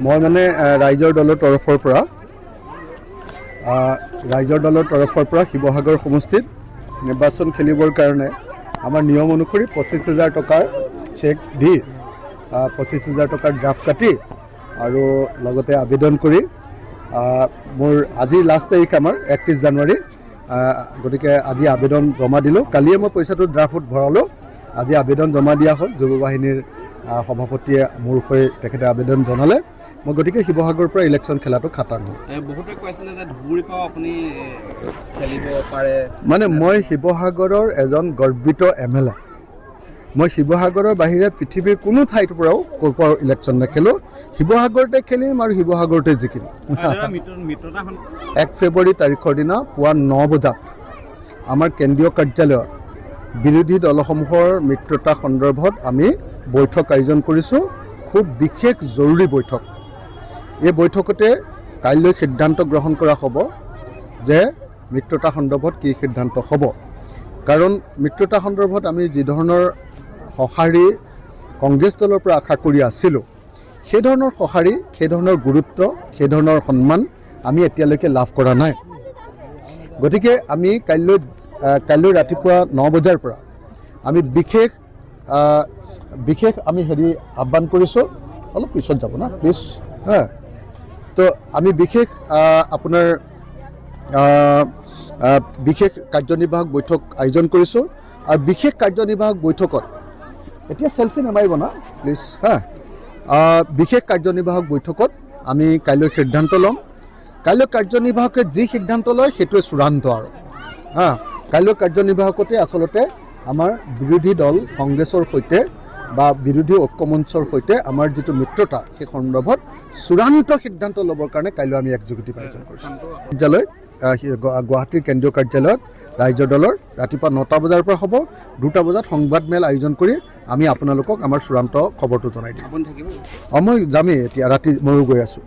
মই মানে ৰাইজৰ দলৰ তৰফৰ পৰা শিৱসাগৰ সমষ্টিত নিৰ্বাচন খেলিবৰ কাৰণে আমাৰ নিয়ম অনুসৰি 25,000 টকাৰ চেক দি 25,000 টকাৰ ড্ৰাফট কাটি আৰু লগতে আবেদন কৰি মোৰ আজি লাষ্ট তাৰিখ আমাৰ 31 জানুৱাৰী গতিকে আজি আবেদন জমা দিলোঁ। কালিয়ে মই পইচাটো ড্ৰাফটত ভৰালোঁ। আজি আবেদন জমা দিয়া হ'ল। যুৱ বাহিনীৰ সভাপতিয়ে মোৰ হৈ তেখেতে আবেদন জনালে। মই গতিকে শিৱসাগৰৰ পৰা ইলেকশ্যন খেলাটো খাটাং হ'ল। বহুতে কৈছিলে যে ধুবুৰীৰ পৰা আপুনি খেলিব পাৰে। মানে মই শিৱসাগৰৰ এজন গৰ্বিত MLA। মই শিৱসাগৰৰ বাহিৰে পৃথিৱীৰ কোনো ঠাইৰ পৰাও ক'ৰ পৰাও ইলেকশ্যন নেখেলোঁ। শিৱসাগৰতে খেলিম আৰু শিৱসাগৰতে জিকিম। 1 ফেব্ৰুৱাৰী তাৰিখৰ দিনা পুৱা 9 বজাত আমাৰ কেন্দ্ৰীয় কাৰ্যালয়ত বিৰোধী দলসমূহৰ মিত্ৰতা সন্দৰ্ভত আমি বৈঠক আয়োজন কৰিছোঁ। খুব বিশেষ জৰুৰী বৈঠক। এই বৈঠকতে কাইলৈ সিদ্ধান্ত গ্ৰহণ কৰা হ'ব যে মিত্ৰতা সন্দৰ্ভত কি সিদ্ধান্ত হ'ব। কাৰণ মিত্ৰতা সন্দৰ্ভত আমি যি ধৰণৰ সঁহাৰি কংগ্ৰেছ দলৰ পৰা আশা কৰি আছিলোঁ, সেই ধৰণৰ সঁহাৰি, সেই ধৰণৰ গুৰুত্ব, সেই ধৰণৰ সন্মান আমি এতিয়ালৈকে লাভ কৰা নাই। গতিকে আমি কাইলৈ ৰাতিপুৱা 9 বজাৰ পৰা আমি বিশেষ আমি আহ্বান কৰিছোঁ। অলপ পিছত যাব না প্লিজ। তো আমি বিশেষ আপোনাৰ বিশেষ কাৰ্যনিৰ্বাহক বৈঠক আয়োজন কৰিছোঁ। আৰু বিশেষ কাৰ্যনিৰ্বাহক বৈঠকত এতিয়া চেলফি নামাৰিব না প্লিজ। বিশেষ কাৰ্যনিৰ্বাহক বৈঠকত আমি কাইলৈ সিদ্ধান্ত ল'ম। কাইলৈ কাৰ্যনিৰ্বাহকে যি সিদ্ধান্ত লয় সেইটোৱে চূড়ান্ত আৰু কাইলৈ কাৰ্যনিৰ্বাহকতে আচলতে আমাৰ বিৰোধী দল কংগ্ৰেছৰ সৈতে বা বিৰোধী ঐক্যমঞ্চৰ সৈতে আমাৰ যিটো মিত্ৰতা সেই সন্দৰ্ভত চূড়ান্ত সিদ্ধান্ত ল'বৰ কাৰণে কাইলৈ আমি একযোগিতা আয়োজন কৰিছোঁ। কাৰ্যালয়ত গুৱাহাটীৰ কেন্দ্ৰীয় কাৰ্যালয়ত ৰাইজৰ দলৰ ৰাতিপুৱা 9টা বজাৰ পৰা হ'ব। 2টা বজাত সংবাদমেল আয়োজন কৰি আমি আপোনালোকক আমাৰ চূড়ান্ত খবৰটো জনাই দিম। মই যামেই এতিয়া ৰাতি, ময়ো গৈ আছোঁ।